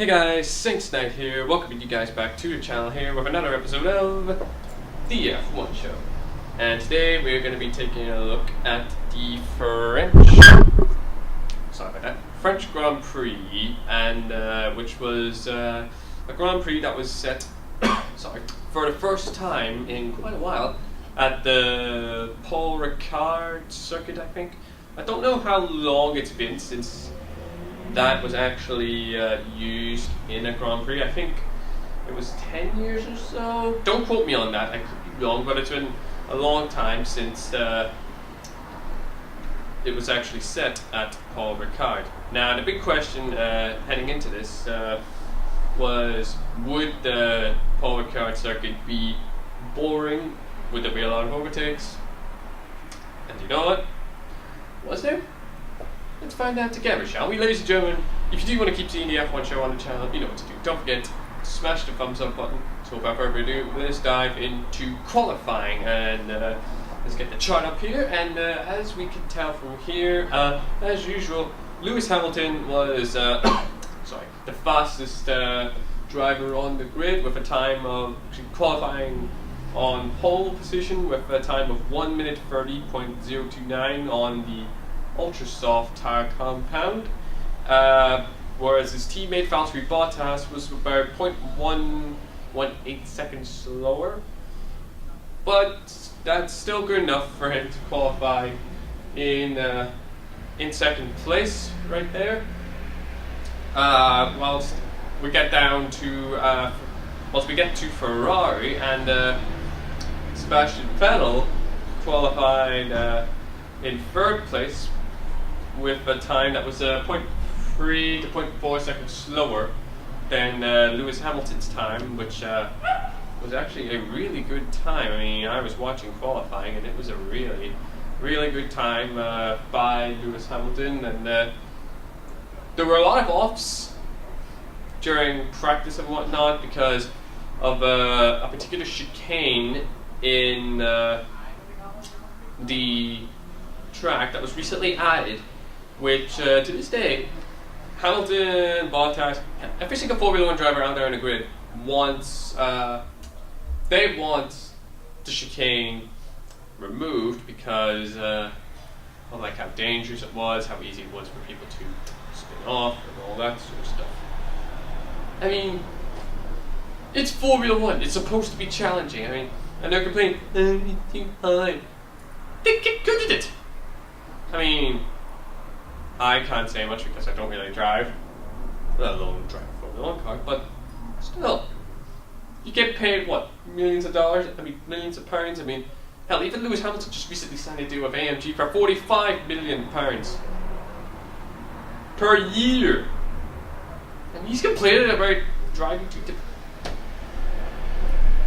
Hey guys, Saints Knight here, welcoming you guys back to the channel here with another episode of the F1 Show. And today we're going to be taking a look at the French Grand Prix, and which was a Grand Prix that was set for the first time in quite a while at the Paul Ricard circuit, I think. I don't know how long it's been since that was actually used in a Grand Prix. I think it was 10 years or so. Don't quote me on that, I could be wrong, but it's been a long time since it was actually set at Paul Ricard. Now, the big question heading into this was, would the Paul Ricard circuit be boring? Would there be a lot of overtakes? And you know what? Was there? Let's find out together, shall we, ladies and gentlemen? If you do want to keep seeing the F1 show on the channel, you know what to do. Don't forget to smash the thumbs up button. So without further ado, let's dive into qualifying, and let's get the chart up here. And as we can tell from here, as usual, Lewis Hamilton was the fastest driver on the grid, with a time of qualifying on pole position with a time of 1 minute 30.029 on the ultra soft tire compound, whereas his teammate Valtteri Bottas was about 0.118 seconds slower, but that's still good enough for him to qualify in second place right there. Whilst we get to Ferrari, and Sebastian Vettel qualified in third place with a time that was 0.3 to 0.4 seconds slower than Lewis Hamilton's time, which was actually a really good time. I mean, I was watching qualifying, and it was a really, really good time by Lewis Hamilton. And there were a lot of offs during practice and whatnot because of a particular chicane in the track that was recently added, which to this day, Hamilton, Bottas, every single Formula 1 driver out there in the grid wants, they want the chicane removed because of like how dangerous it was, how easy it was for people to spin off and all that sort of stuff. I mean, it's Formula 1, it's supposed to be challenging. I mean, and they're complaining, it's too high. They get good at it. I mean, I can't say much because I don't really drive, let alone drive a Formula 1 car, but still, you get paid, what, millions of dollars? I mean, millions of pounds? I mean, hell, even Lewis Hamilton just recently signed a deal with AMG for £45 million per year. And he's complaining about driving too different.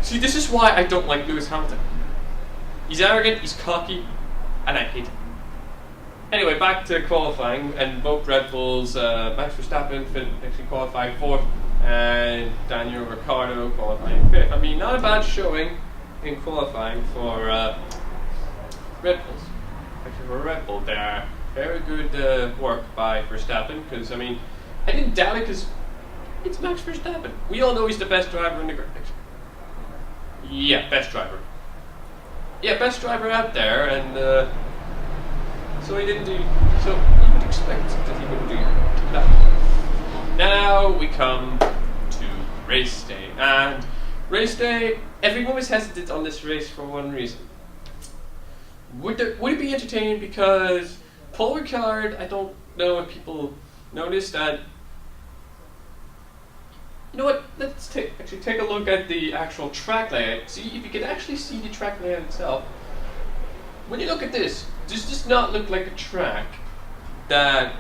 See, this is why I don't like Lewis Hamilton. He's arrogant, he's cocky, and I hate him. Anyway, back to qualifying, and both Red Bulls, Max Verstappen actually qualifying 4th, and Daniel Ricciardo qualifying 5th. I mean, not a bad showing in qualifying for Red Bulls. Actually, for Red Bull, there, very good work by Verstappen, because, I mean, I didn't doubt it, because it's Max Verstappen. We all know he's the best driver in the grid. Yeah, best driver. Yeah, best driver out there, and so he didn't do. So you would expect that he wouldn't do that. Now we come to race day, and race day. Everyone was hesitant on this race for one reason. Would it be entertaining? Because Paul Ricard, I don't know if people noticed that. You know what? Let's take a look at the actual track layout. See if you can actually see the track layout itself. When you look at this, does this not look like a track that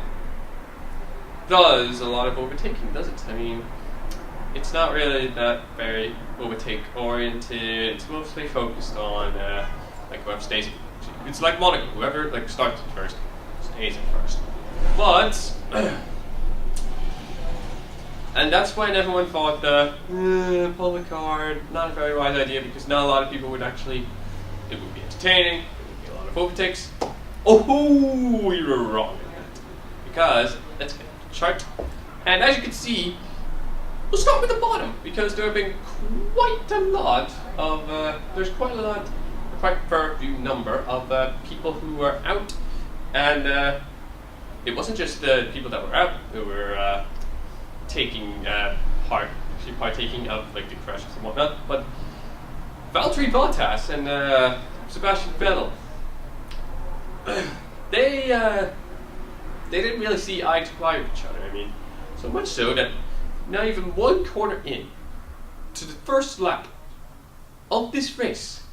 does a lot of overtaking, does it? I mean, it's not really that very overtake oriented. It's mostly focused on like whoever stays. It's like Monaco. Whoever like starts it first stays it first. But and that's when everyone thought Paul Ricard, not a very wise idea, because not a lot of people would actually. It would be entertaining. Overtakes. Oh, you were wrong in that. Because let's get the chart. And as you can see, we'll start with the bottom because there have been quite a lot of there's quite a fair few number of people who were out, and it wasn't just the people that were out who were taking partaking of like the crashes and whatnot, but Valtteri Bottas and Sebastian Vettel, they didn't really see eye to eye with each other. I mean, so much so that not even one corner in to the first lap of this race,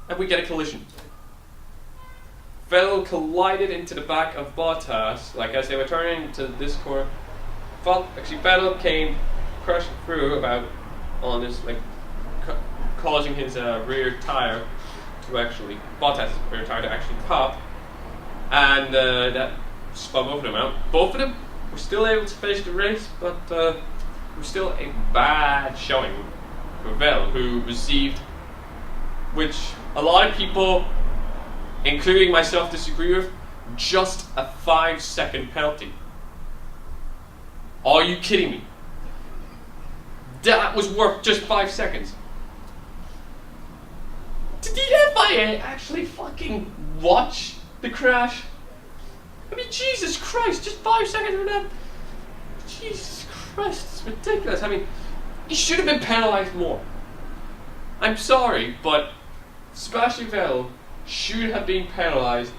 and we get a collision. Vettel collided into the back of Bottas, like as they were turning into this corner. Vettel came crashing through on this, like, causing his rear tire to actually, Bottas' rear tire to actually pop, and that spun both of them out. Both of them were still able to finish the race, but it was still a bad showing for Vettel, who received, which a lot of people, including myself, disagree with, just a 5-second penalty. Are you kidding me? That was worth just 5 seconds. Did the FIA actually fucking watch the crash? I mean, Jesus Christ, just 5 seconds of that. Jesus Christ, it's ridiculous. I mean, he should have been penalised more. I'm sorry, but Sebastian Vettel should have been penalised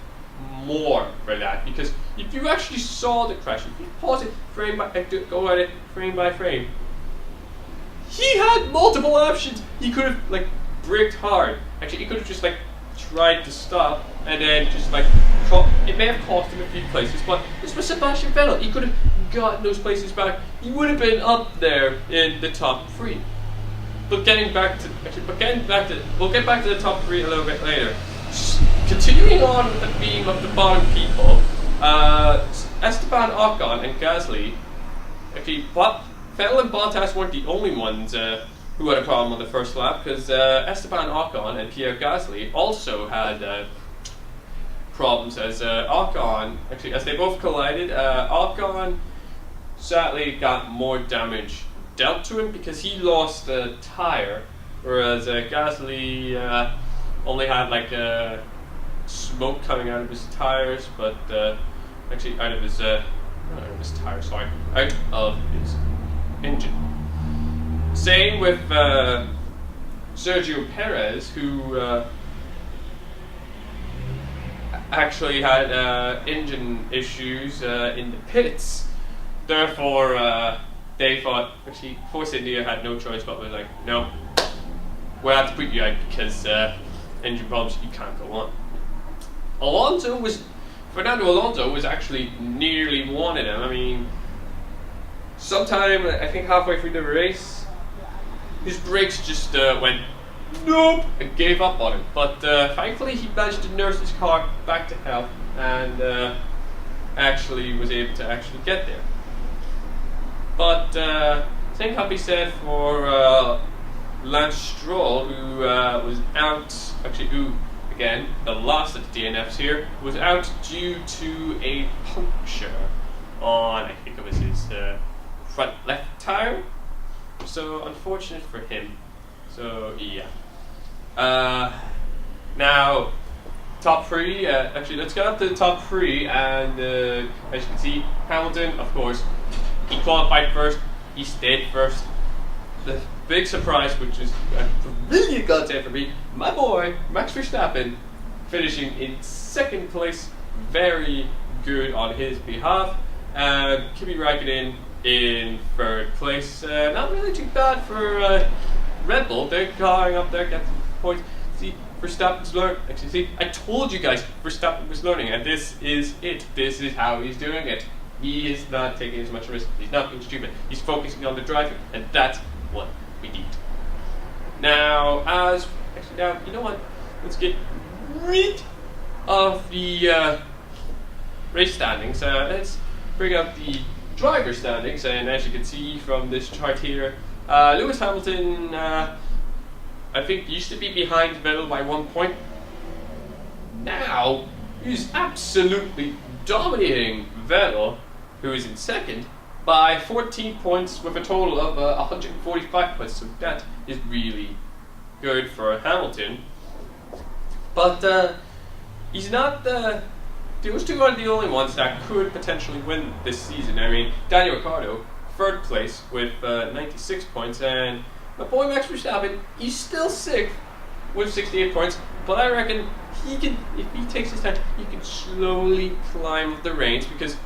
more for that, because if you actually saw the crash, if you pause it go at it frame by frame, he had multiple options. He could have like braked hard. Actually, he could have just like tried to stop and then just like it may have cost him a few places, but this was Sebastian Vettel. He could have gotten those places back. He would have been up there in the top 3. But we'll get back to the top 3 a little bit later. Continuing on with the theme of the bottom people, Esteban Ocon and Gasly, actually, Vettel and Bottas weren't the only ones who had a problem on the first lap, because Esteban Ocon and Pierre Gasly also had problems, as Ocon, actually, as they both collided, Ocon sadly got more damage dealt to him because he lost the tire, whereas Gasly only had like smoke coming out of his tires, but actually out of his tires, sorry, out of his engine. Same with Sergio Perez, who actually had engine issues in the pits. Therefore, they thought, actually, Force India had no choice but was like, no, we'll have to put you out because engine problems, you can't go on. Fernando Alonso was actually nearly wanted him. I mean, sometime, I think halfway through the race, his brakes just went, nope, and gave up on him. But thankfully, he managed to nurse his car back to health and actually was able to actually get there. But same can be said for Lance Stroll, who was out, actually, who, again, the last of the DNFs here, was out due to a puncture on, I think it was his front left tire. So, unfortunate for him. So, yeah. Now, top 3, actually, let's get up to the top 3, and as you can see, Hamilton, of course, he qualified first, he stayed first. The big surprise, which is a brilliant content for me, my boy, Max Verstappen, finishing in 2nd place, very good on his behalf. Kimi Räikkönen in 3rd place, not really too bad for Red Bull. They're going up there, getting points. See, Verstappen's learning. Actually, see, I told you guys Verstappen was learning, and this is it. This is how he's doing it. He is not taking as much risk. He's not being stupid. He's focusing on the driving, and that's what we need. Now, you know what? Let's get rid of the race standings. Let's bring up the driver standings, and as you can see from this chart here, Lewis Hamilton, I think, used to be behind Vettel by 1 point. Now, he's absolutely dominating Vettel, who is in 2nd, by 14 points with a total of 145 points. So that is really good for Hamilton. But he's not those two are the only ones that could potentially win this season. I mean, Daniel Ricciardo, third place with 96 points, and my boy Max Verstappen, he's still sixth with 68 points. But I reckon he can, if he takes his time, he can slowly climb the ranks because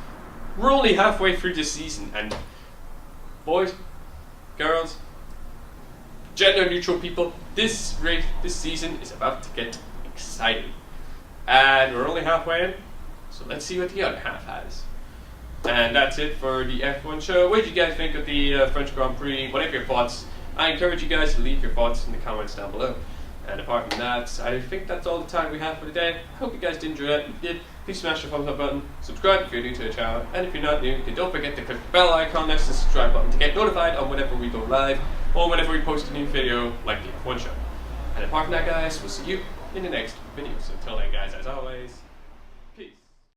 we're only halfway through this season, and boys, girls, gender-neutral people, this season is about to get exciting, and we're only halfway in. So let's see what the other half has. And that's it for the F1 show. What did you guys think of the French Grand Prix? What are your thoughts? I encourage you guys to leave your thoughts in the comments down below. And apart from that, I think that's all the time we have for today. Hope you guys did enjoy it. If you did, please smash the thumbs up button, subscribe if you're new to the channel, and if you're not new, don't forget to click the bell icon next to the subscribe button to get notified on whenever we go live, or whenever we post a new video like the F1 show. And apart from that guys, we'll see you in the next video. So until then guys, as always,